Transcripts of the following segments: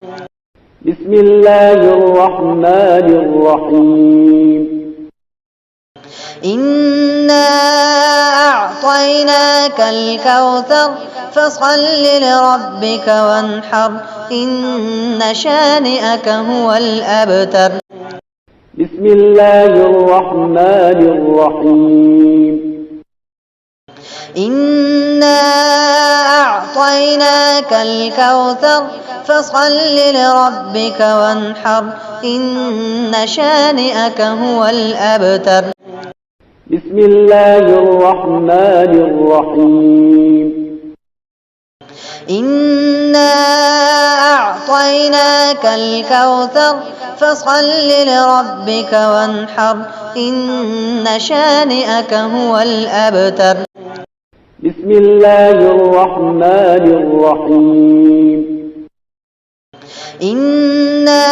بسم الله الرحمن الرحيم إنا أعطيناك الكوثر فصل لربك وانحر إن شانئك هو الأبتر. بسم الله الرحمن الرحيم إنا أعطيناك الكوثر فصل لربك وانحر إن شانئك هو الأبتر. بسم الله الرحمن الرحيم إنا أعطيناك الكوثر فصل لربك وانحر إن شانئك هو الأبتر. بسم الله الرحمن الرحيم إنا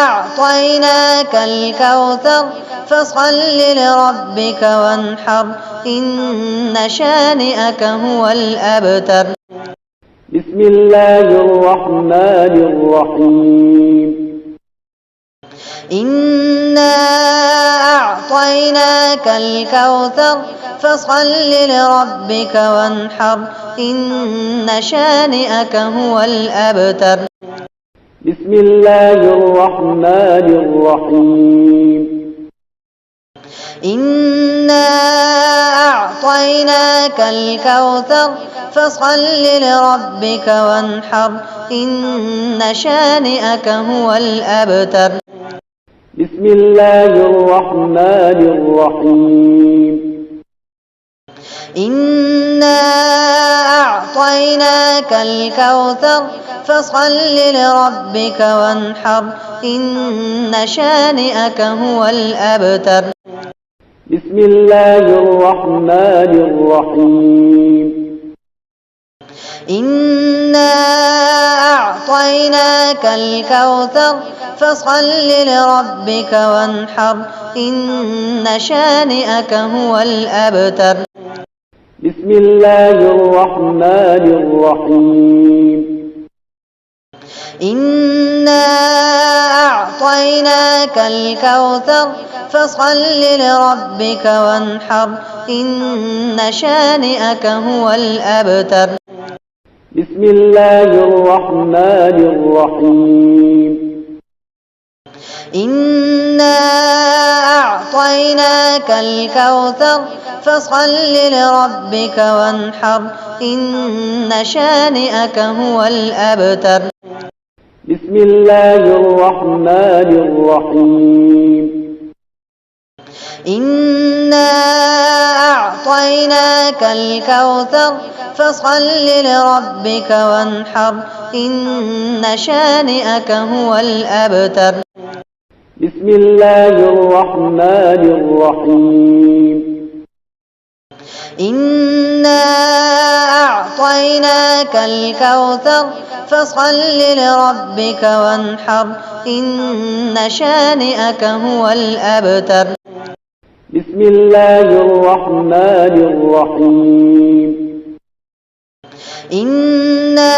أعطيناك الكوثر فصل لربك وانحر إن شانئك هو الأبتر. بسم الله الرحمن الرحيم إنا أعطيناك الكوثر فصل لربك وانحر إن شانئك هو الأبتر. بسم الله الرحمن الرحيم إنا أعطيناك الكوثر فصل لربك وانحر إن شانئك هو الأبتر. بسم الله الرحمن الرحيم إنا أعطيناك الكوثر فصل لربك وانحر إن شانئك هو الأبتر. بسم الله الرحمن الرحيم إنا أعطيناك الكوثر فصل لربك وانحر إن شانئك هو الأبتر. بسم الله الرحمن الرحيم إنا أعطيناك الكوثر فصل لربك وانحر إن شانئك هو الأبتر. بسم الله الرحمن الرحيم إنا أعطيناك الكوثر فصل لربك وانحر إن شانئك هو الأبتر. بسم الله الرحمن الرحيم إنا أعطيناك الكوثر فصل لربك وانحر إن شانئك هو الأبتر. بسم الله الرحمن الرحيم إنا أعطيناك الكوثر فصل لربك وانحر إن شانئك هو الأبتر. بسم الله الرحمن الرحيم إنا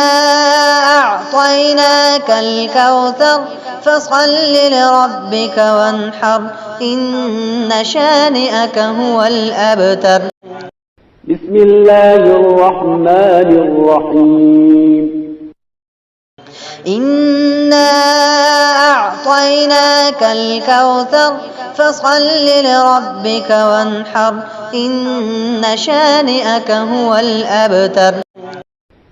أعطيناك الكوثر فصل لربك وانحر إن شانئك هو الأبتر. بسم الله الرحمن الرحيم إنا أعطيناك الكوثر فصل لربك وانحر إن شانئك هو الأبتر.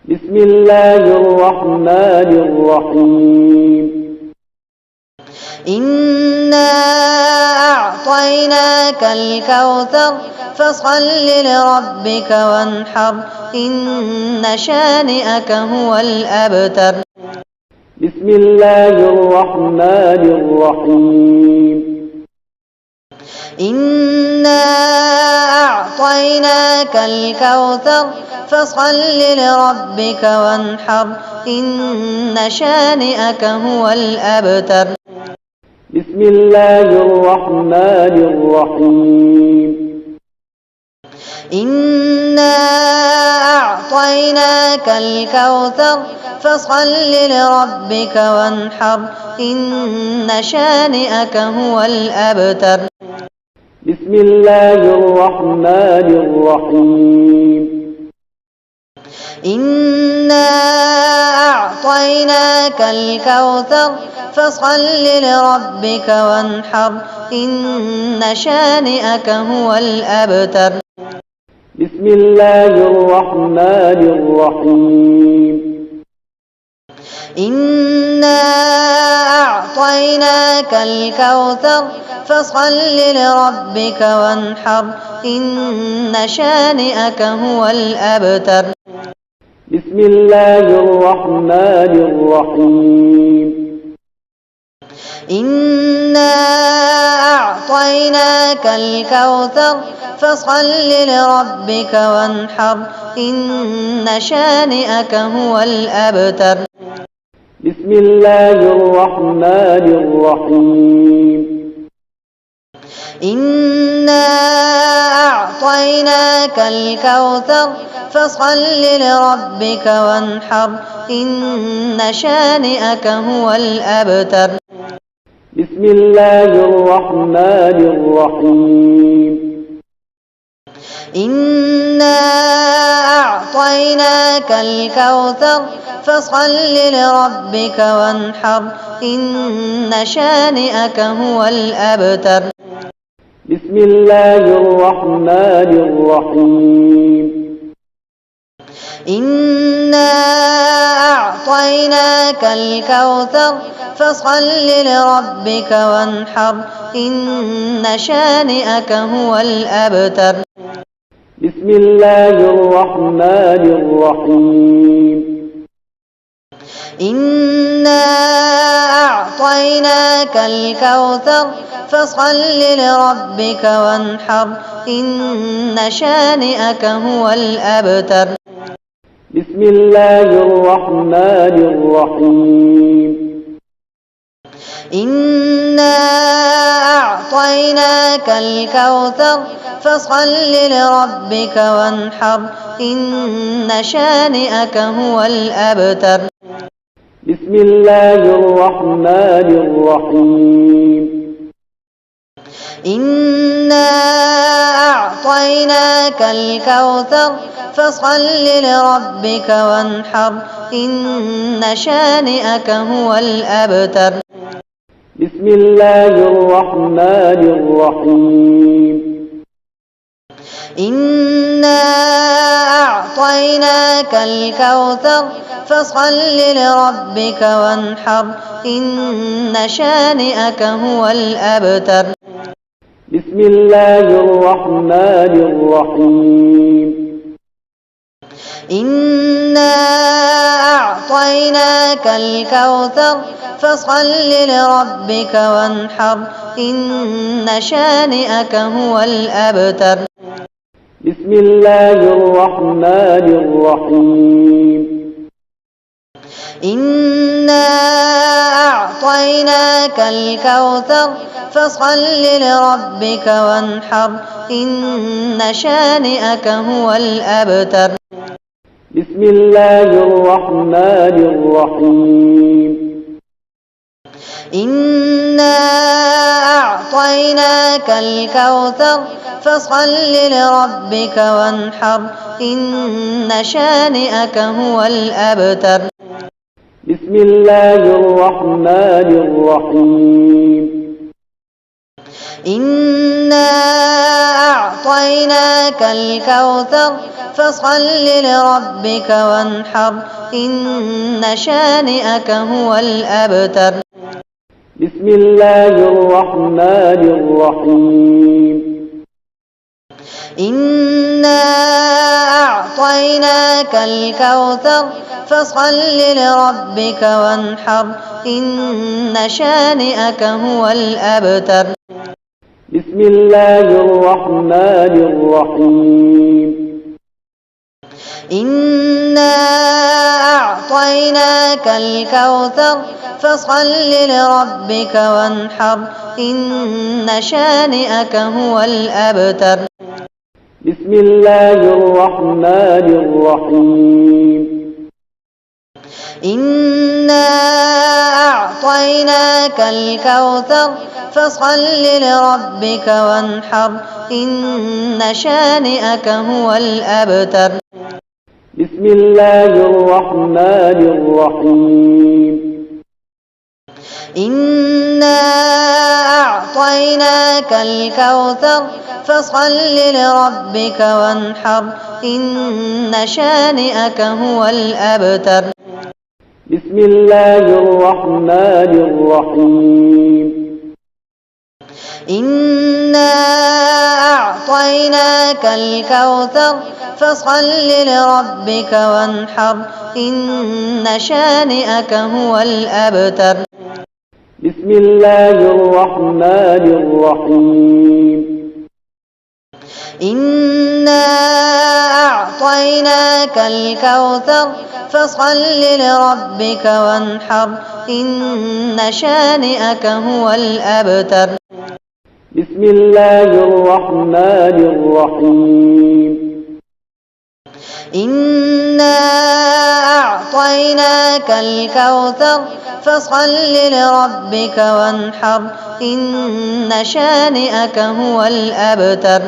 بسم الله الرحمن الرحيم إنا أعطيناك الكوثر فصل لربك وانحر إن شانئك هو الأبتر. بسم الله الرحمن الرحيم إنا أعطيناك الكوثر فصل لربك وانحر إن شانئك هو الأبتر. بسم الله الرحمن الرحيم إنا أعطيناك الكوثر فصل لربك وانحر إن شانئك هو الأبتر. بسم الله الرحمن الرحيم. إنا أعطيناك الكوثر فصل لربك وانحر إن شانئك هو الأبتر. بسم الله الرحمن الرحيم. إنا أعطيناك الكوثر فصل لربك وانحر إن شانئك هو الأبتر. بسم الله الرحمن الرحيم. إنا أعطيناك الكوثر فصل لربك وانحر إن شانئك هو الأبتر. بسم الله الرحمن الرحيم. إنا أعطيناك الكوثر فصل لربك وانحر إن شانئك هو الأبتر. بسم الله الرحمن الرحيم. إنا أعطيناك الكوثر فصل لربك وانحر إن شانئك هو الأبتر. بسم الله الرحمن الرحيم. إنا أعطيناك الكوثر فصل لربك وانحر إن شانئك هو الأبتر. بسم الله الرحمن الرحيم. إنا أعطيناك الكوثر فصل لربك وانحر إن شانئك هو الأبتر. بسم الله الرحمن الرحيم. إنا أعطيناك الكوثر فصل لربك وانحر إن شانئك هو الأبتر. بسم الله الرحمن الرحيم. إنا أعطيناك الكوثر فصل لربك وانحر إن شانئك هو الأبتر. بسم الله الرحمن الرحيم. إنا أعطيناك الكوثر فصل لربك وانحر إن شانئك هو الأبتر. بسم الله الرحمن الرحيم. إنا أعطيناك الكوثر فصل لربك وانحر إن شانئك هو الأبتر. بسم الله الرحمن الرحيم. إنا أعطيناك الكوثر فصل لربك وانحر إن شانئك هو الأبتر. بسم الله الرحمن الرحيم. إنا أعطيناك الكوثر فصل لربك وانحر إن شانئك هو الأبتر. بسم الله الرحمن الرحيم. إنا أعطيناك الكوثر فصل لربك وانحر إن شانئك هو الأبتر. بسم الله الرحمن الرحيم. إنا أعطيناك الكوثر فصل لربك وانحر إن شانئك هو الأبتر. بسم الله الرحمن الرحيم. إنا أعطيناك الكوثر فصل لربك وانحر إن شانئك هو الأبتر. بسم الله الرحمن الرحيم إنا أعطيناك الكوثر فصل لربك وانحر إن شانئك هو الأبتر بسم الله الرحمن الرحيم إنا أعطيناك الكوثر فصل لربك وانحر إن شانئك هو الأبتر بسم الله الرحمن الرحيم إنا أعطيناك الكوثر فصل لربك وانحر إن شانئك هو الأبتر بسم الله الرحمن الرحيم إنا أعطيناك الكوثر فصل لربك وانحر إن شانئك هو الأبتر بسم الله الرحمن الرحيم إنا أعطيناك الكوثر فصل لربك وانحر إن شانئك هو الأبتر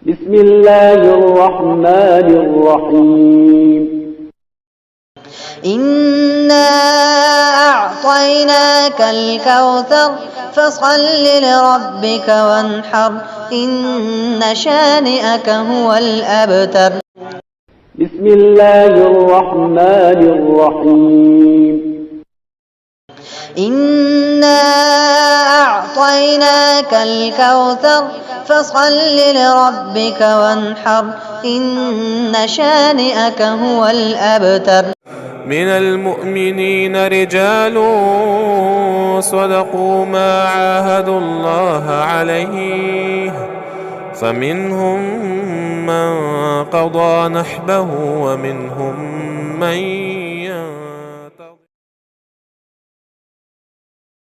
بسم الله الرحمن الرحيم إنا أعطيناك الكوثر فصل لربك وانحر إن شانئك هو الأبتر بسم الله الرحمن الرحيم إنا أعطيناك الكوثر فصل لربك وانحر إن شانئك هو الأبتر من المؤمنين رجال صدقوا ما عاهدوا الله عليه فمنهم من قضى نحبه ومنهم من